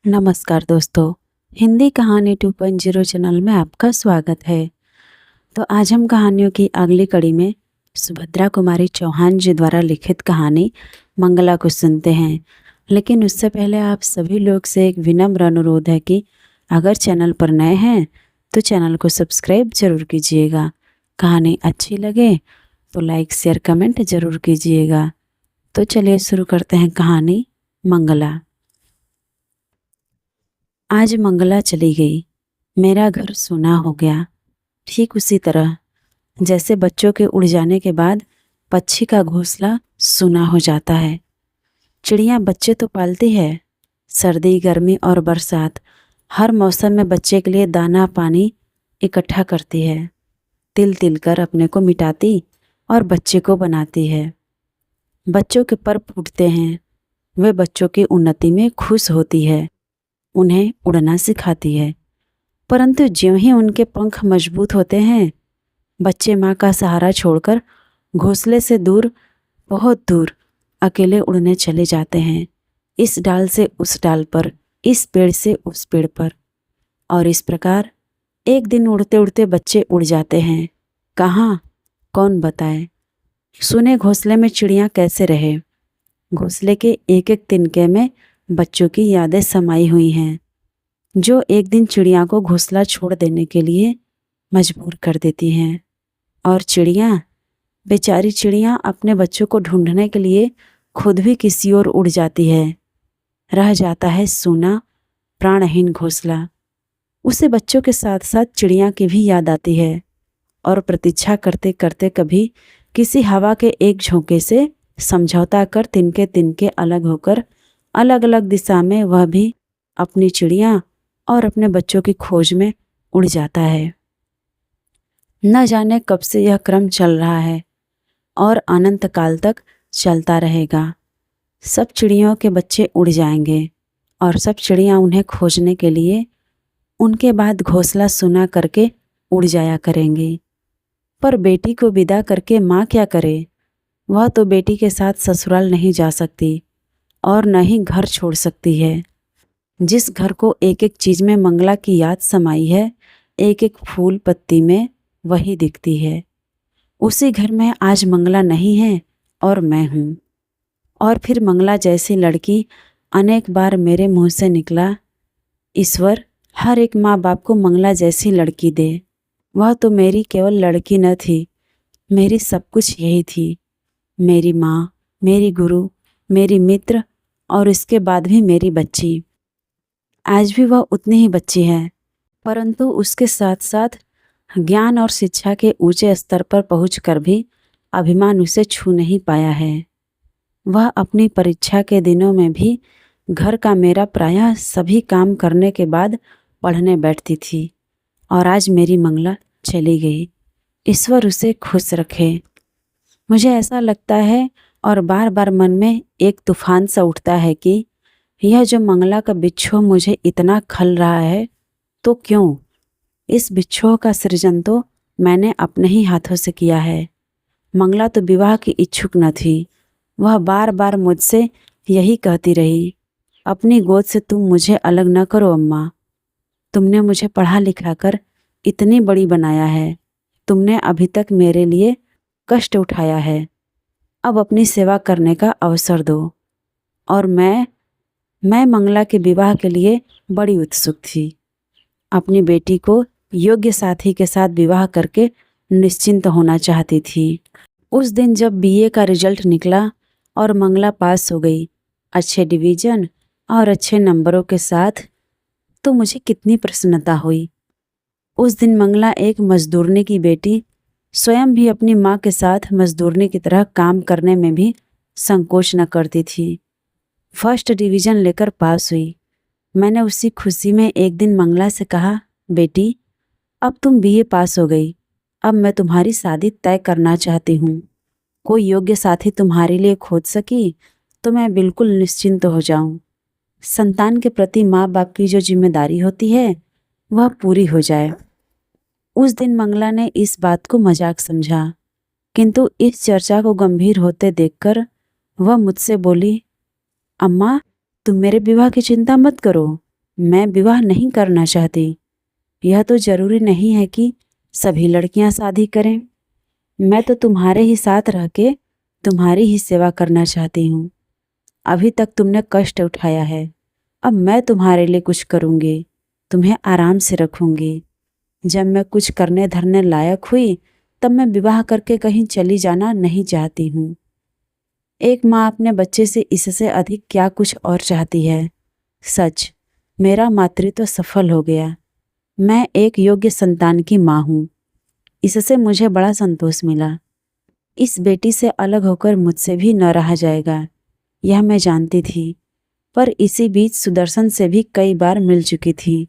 नमस्कार दोस्तों, हिंदी कहानी 2.0 चैनल में आपका स्वागत है। तो आज हम कहानियों की अगली कड़ी में सुभद्रा कुमारी चौहान जी द्वारा लिखित कहानी मंगला को सुनते हैं। लेकिन उससे पहले आप सभी लोग से एक विनम्र अनुरोध है कि अगर चैनल पर नए हैं तो चैनल को सब्सक्राइब जरूर कीजिएगा। कहानी अच्छी लगे तो लाइक शेयर कमेंट जरूर कीजिएगा। तो चलिए शुरू करते हैं कहानी मंगला। आज मंगला चली गई, मेरा घर सूना हो गया। ठीक उसी तरह जैसे बच्चों के उड़ जाने के बाद पक्षी का घोंसला सूना हो जाता है। चिड़िया बच्चे तो पालती है, सर्दी गर्मी और बरसात हर मौसम में बच्चे के लिए दाना पानी इकट्ठा करती है, तिल तिल कर अपने को मिटाती और बच्चे को बनाती है। बच्चों के पर फूटते हैं, वे बच्चों की उन्नति में खुश होती है, उन्हें उड़ना सिखाती है। परंतु ज्यों ही उनके पंख मजबूत होते हैं, बच्चे माँ का सहारा छोड़कर घोंसले से दूर, बहुत दूर अकेले उड़ने चले जाते हैं, इस डाल से उस डाल पर, इस पेड़ से उस पेड़ पर। और इस प्रकार एक दिन उड़ते उड़ते बच्चे उड़ जाते हैं। कहाँ, कौन बताए? सुने घोंसले में चिड़ियाँ कैसे रहे। घोंसले के एक एक तिनके में बच्चों की यादें समाई हुई हैं, जो एक दिन चिड़िया को घोंसला छोड़ देने के लिए मजबूर कर देती हैं। और चिड़िया, बेचारी चिड़िया अपने बच्चों को ढूंढने के लिए खुद भी किसी ओर उड़ जाती है। रह जाता है सूना प्राणहीन घोंसला। उसे बच्चों के साथ साथ चिड़िया की भी याद आती है और प्रतीक्षा करते करते कभी किसी हवा के एक झोंके से समझौता कर तिनके तिनके अलग होकर अलग अलग दिशा में वह भी अपनी चिड़िया और अपने बच्चों की खोज में उड़ जाता है। न जाने कब से यह क्रम चल रहा है और अनंत काल तक चलता रहेगा। सब चिड़ियों के बच्चे उड़ जाएंगे और सब चिड़ियाँ उन्हें खोजने के लिए उनके बाद घोंसला सूना करके उड़ जाया करेंगी। पर बेटी को विदा करके माँ क्या करे? वह तो बेटी के साथ ससुराल नहीं जा सकती और न ही घर छोड़ सकती है। जिस घर को एक एक चीज में मंगला की याद समाई है, एक एक फूल पत्ती में वही दिखती है। उसी घर में आज मंगला नहीं है और मैं हूँ। और फिर मंगला जैसी लड़की अनेक बार मेरे मुंह से निकला, ईश्वर हर एक माँ बाप को मंगला जैसी लड़की दे। वह तो मेरी केवल लड़की न थी, मेरी सब कुछ यही थी। मेरी माँ, मेरी गुरु, मेरी मित्र और इसके बाद भी मेरी बच्ची। आज भी वह उतनी ही बच्ची है, परंतु उसके साथ साथ ज्ञान और शिक्षा के ऊंचे स्तर पर पहुंचकर भी अभिमान उसे छू नहीं पाया है। वह अपनी परीक्षा के दिनों में भी घर का मेरा प्रायः सभी काम करने के बाद पढ़ने बैठती थी। और आज मेरी मंगला चली गई, ईश्वर उसे खुश रखे। मुझे ऐसा लगता है और बार बार मन में एक तूफान सा उठता है कि यह जो मंगला का बिच्छू मुझे इतना खल रहा है, तो क्यों? इस बिच्छू का सृजन तो मैंने अपने ही हाथों से किया है। मंगला तो विवाह की इच्छुक न थी। वह बार बार मुझसे यही कहती रही, अपनी गोद से तुम मुझे अलग न करो अम्मा। तुमने मुझे पढ़ा लिखा कर इतनी बड़ी बनाया है, तुमने अभी तक मेरे लिए कष्ट उठाया है, अब अपनी सेवा करने का अवसर दो। और मैं मंगला के विवाह के लिए बड़ी उत्सुक थी। अपनी बेटी को योग्य साथी के साथ विवाह करके निश्चिंत होना चाहती थी। उस दिन जब बीए का रिजल्ट निकला और मंगला पास हो गई अच्छे डिवीजन और अच्छे नंबरों के साथ, तो मुझे कितनी प्रसन्नता हुई। उस दिन मंगला एक मजदूरनी की बेटी स्वयं भी अपनी माँ के साथ मजदूरनी की तरह काम करने में भी संकोच न करती थी। फर्स्ट डिवीजन लेकर पास हुई। मैंने उसी खुशी में एक दिन मंगला से कहा, बेटी अब तुम बीए पास हो गई, अब मैं तुम्हारी शादी तय करना चाहती हूँ। कोई योग्य साथी तुम्हारे लिए खोज सकी तो मैं बिल्कुल निश्चिंत हो जाऊं। संतान के प्रति माँ बाप की जो जिम्मेदारी होती है वह पूरी हो जाए। उस दिन मंगला ने इस बात को मजाक समझा, किंतु इस चर्चा को गंभीर होते देखकर वह मुझसे बोली, अम्मा तुम मेरे विवाह की चिंता मत करो, मैं विवाह नहीं करना चाहती। यह तो जरूरी नहीं है कि सभी लड़कियां शादी करें। मैं तो तुम्हारे ही साथ रह के तुम्हारी ही सेवा करना चाहती हूँ। अभी तक तुमने कष्ट उठाया है, अब मैं तुम्हारे लिए कुछ करूँगी, तुम्हें आराम से रखूँगी। जब मैं कुछ करने धरने लायक हुई तब मैं विवाह करके कहीं चली जाना नहीं चाहती हूँ। एक माँ अपने बच्चे से इससे अधिक क्या कुछ और चाहती है। सच, मेरा मातृत्व सफल हो गया। मैं एक योग्य संतान की माँ हूँ। इससे मुझे बड़ा संतोष मिला। इस बेटी से अलग होकर मुझसे भी न रहा जाएगा, यह मैं जानती थी। पर इसी बीच सुदर्शन से भी कई बार मिल चुकी थी।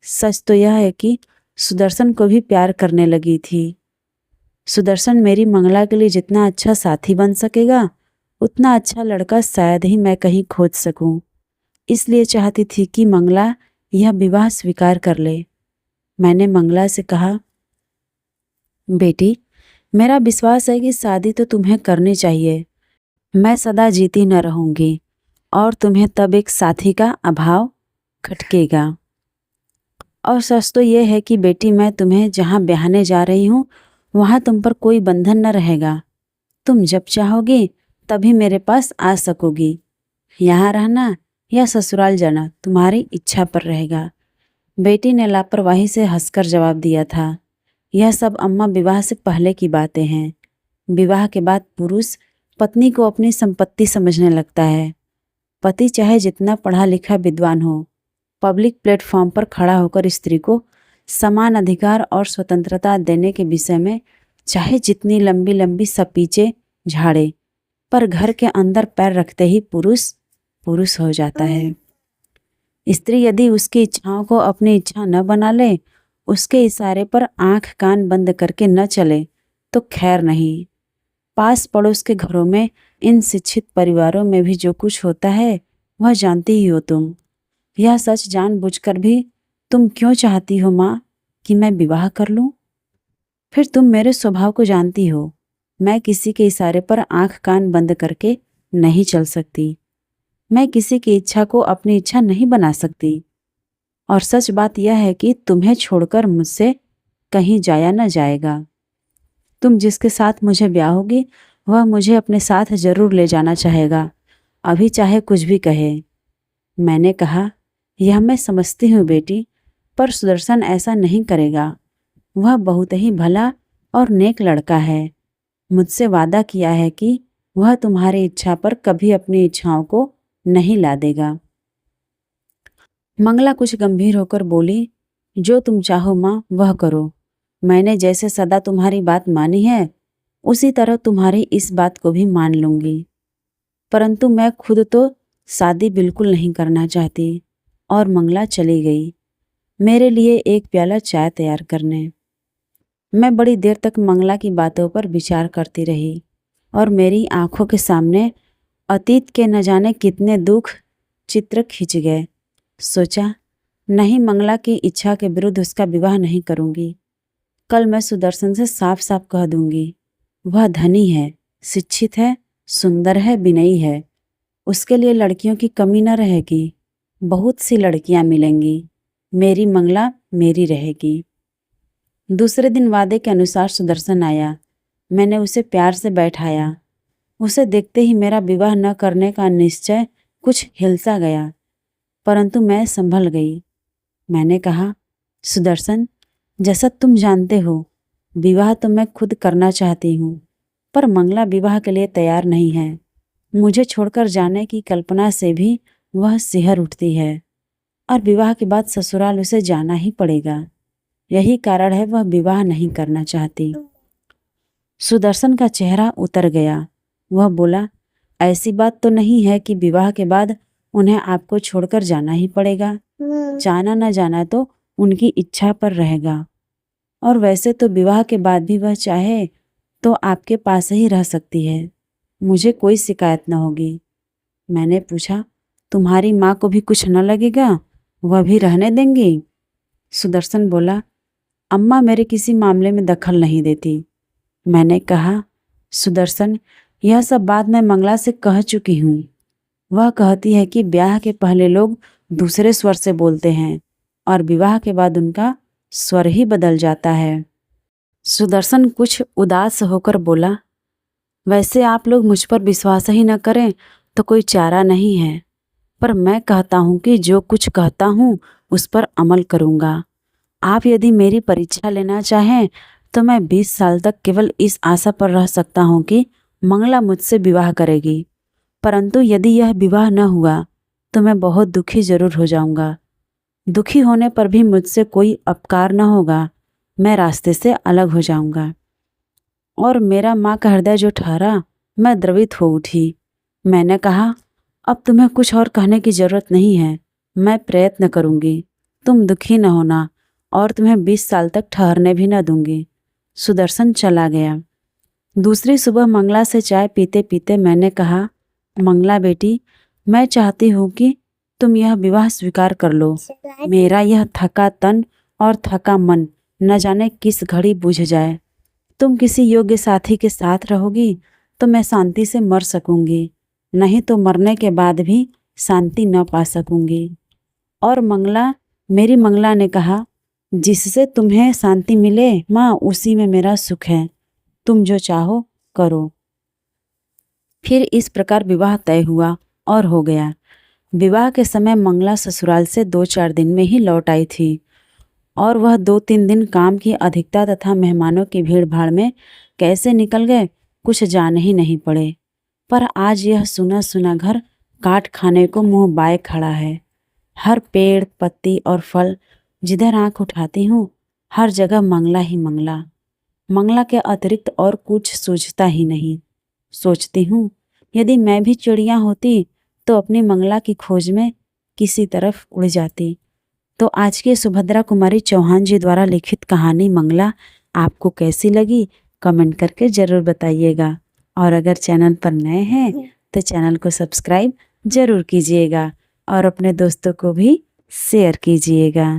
सच तो यह है कि सुदर्शन को भी प्यार करने लगी थी। सुदर्शन मेरी मंगला के लिए जितना अच्छा साथी बन सकेगा, उतना अच्छा लड़का शायद ही मैं कहीं खोज सकूं। इसलिए चाहती थी कि मंगला यह विवाह स्वीकार कर ले। मैंने मंगला से कहा, बेटी, मेरा विश्वास है कि शादी तो तुम्हें करनी चाहिए। मैं सदा जीती न रहूंगी और तुम्हें तब एक साथी का अभाव खटकेगा। और सच तो ये है कि बेटी, मैं तुम्हें जहाँ ब्याहने जा रही हूँ वहाँ तुम पर कोई बंधन न रहेगा। तुम जब चाहोगी तभी मेरे पास आ सकोगी। यहाँ रहना या ससुराल जाना तुम्हारी इच्छा पर रहेगा। बेटी ने लापरवाही से हंसकर जवाब दिया था, यह सब अम्मा विवाह से पहले की बातें हैं। विवाह के बाद पुरुष पत्नी को अपनी संपत्ति समझने लगता है। पति चाहे जितना पढ़ा लिखा विद्वान हो, पब्लिक प्लेटफॉर्म पर खड़ा होकर स्त्री को समान अधिकार और स्वतंत्रता देने के विषय में चाहे जितनी लंबी लंबी सपीचे झाड़े, पर घर के अंदर पैर रखते ही पुरुष पुरुष हो जाता है। स्त्री यदि उसकी इच्छाओं को अपनी इच्छा न बना ले, उसके इशारे पर आंख कान बंद करके न चले तो खैर नहीं। पास पड़ोस के घरों में, इन शिक्षित परिवारों में भी जो कुछ होता है वह जानती ही हो तुम। यह सच जानबूझकर भी तुम क्यों चाहती हो माँ कि मैं विवाह कर लूं? फिर तुम मेरे स्वभाव को जानती हो। मैं किसी के इशारे पर आंख कान बंद करके नहीं चल सकती। मैं किसी की इच्छा को अपनी इच्छा नहीं बना सकती। और सच बात यह है कि तुम्हें छोड़कर मुझसे कहीं जाया न जाएगा। तुम जिसके साथ मुझे ब्याहोगी वह मुझे अपने साथ जरूर ले जाना चाहेगा, अभी चाहे कुछ भी कहे। मैंने कहा, यह मैं समझती हूँ बेटी, पर सुदर्शन ऐसा नहीं करेगा। वह बहुत ही भला और नेक लड़का है। मुझसे वादा किया है कि वह तुम्हारी इच्छा पर कभी अपनी इच्छाओं को नहीं ला देगा। मंगला कुछ गंभीर होकर बोली, जो तुम चाहो माँ वह करो। मैंने जैसे सदा तुम्हारी बात मानी है उसी तरह तुम्हारी इस बात को भी मान लूंगी। परंतु मैं खुद तो शादी बिल्कुल नहीं करना चाहती। और मंगला चली गई मेरे लिए एक प्याला चाय तैयार करने। मैं बड़ी देर तक मंगला की बातों पर विचार करती रही और मेरी आंखों के सामने अतीत के न जाने कितने दुख चित्र खिंच गए। सोचा, नहीं, मंगला की इच्छा के विरुद्ध उसका विवाह नहीं करूंगी। कल मैं सुदर्शन से साफ साफ कह दूंगी। वह धनी है, शिक्षित है, सुंदर है, विनयी है। उसके लिए लड़कियों की कमी न रहेगी। बहुत सी लड़कियां मिलेंगी। मेरी मंगला मेरी रहेगी। दूसरे दिन वादे के अनुसार सुदर्शन आया। मैंने उसे प्यार से बैठाया। उसे देखते ही मेरा विवाह न करने का निश्चय कुछ हिलसा गया, परंतु मैं संभल गई। मैंने कहा, सुदर्शन, जैसा तुम जानते हो विवाह तो मैं खुद करना चाहती हूँ, पर मंगला विवाह के लिए तैयार नहीं है। मुझे छोड़कर जाने की कल्पना से भी वह सिहर उठती है और विवाह के बाद ससुराल उसे जाना ही पड़ेगा। यही कारण है वह विवाह नहीं करना चाहती। सुदर्शन का चेहरा उतर गया। वह बोला, ऐसी बात तो नहीं है कि विवाह के बाद उन्हें आपको छोड़कर जाना ही पड़ेगा। जाना न जाना तो उनकी इच्छा पर रहेगा। और वैसे तो विवाह के बाद भी वह चाहे तो आपके पास ही रह सकती है। मुझे कोई शिकायत न होगी। मैंने पूछा, तुम्हारी माँ को भी कुछ न लगेगा? वह भी रहने देंगी? सुदर्शन बोला, अम्मा मेरे किसी मामले में दखल नहीं देती। मैंने कहा, सुदर्शन, यह सब बात मैं मंगला से कह चुकी हूँ। वह कहती है कि ब्याह के पहले लोग दूसरे स्वर से बोलते हैं और विवाह के बाद उनका स्वर ही बदल जाता है। सुदर्शन कुछ उदास होकर बोला, वैसे आप लोग मुझ पर विश्वास ही न करें तो कोई चारा नहीं है, पर मैं कहता हूँ कि जो कुछ कहता हूँ उस पर अमल करूँगा। आप यदि मेरी परीक्षा लेना चाहें तो मैं 20 साल तक केवल इस आशा पर रह सकता हूँ कि मंगला मुझसे विवाह करेगी, परंतु यदि यह विवाह न हुआ तो मैं बहुत दुखी जरूर हो जाऊंगा। दुखी होने पर भी मुझसे कोई अपकार न होगा, मैं रास्ते से अलग हो जाऊंगा। और मेरा माँ का हृदय जो ठहरा, मैं द्रवित हो उठी। मैंने कहा, अब तुम्हें कुछ और कहने की जरूरत नहीं है, मैं प्रयत्न करूंगी, तुम दुखी न होना और तुम्हें 20 साल तक ठहरने भी न दूंगी। सुदर्शन चला गया। दूसरी सुबह मंगला से चाय पीते पीते मैंने कहा, मंगला बेटी, मैं चाहती हूँ कि तुम यह विवाह स्वीकार कर लो। मेरा यह थका तन और थका मन न जाने किस घड़ी बुझ जाए। तुम किसी योग्य साथी के साथ रहोगी तो मैं शांति से मर सकूंगी, नहीं तो मरने के बाद भी शांति न पा सकूंगी। और मेरी मंगला ने कहा, जिससे तुम्हें शांति मिले माँ, उसी में मेरा सुख है, तुम जो चाहो करो। फिर इस प्रकार विवाह तय हुआ और हो गया। विवाह के समय मंगला ससुराल से 2-4 दिन में ही लौट आई थी और वह 2-3 दिन काम की अधिकता तथा मेहमानों की भीड़ भाड़ में कैसे निकल गए कुछ जान ही नहीं पड़े। पर आज यह सुना सुना घर काट खाने को मुंह बाए खड़ा है। हर पेड़ पत्ती और फल जिधर आंख उठाती हूँ हर जगह मंगला ही मंगला। मंगला के अतिरिक्त और कुछ सूझता ही नहीं। सोचती हूँ यदि मैं भी चिड़िया होती तो अपनी मंगला की खोज में किसी तरफ उड़ जाती। तो आज की सुभद्रा कुमारी चौहान जी द्वारा लिखित कहानी मंगला आपको कैसी लगी कमेंट करके ज़रूर बताइएगा। और अगर चैनल पर नए हैं तो चैनल को सब्सक्राइब ज़रूर कीजिएगा और अपने दोस्तों को भी शेयर कीजिएगा।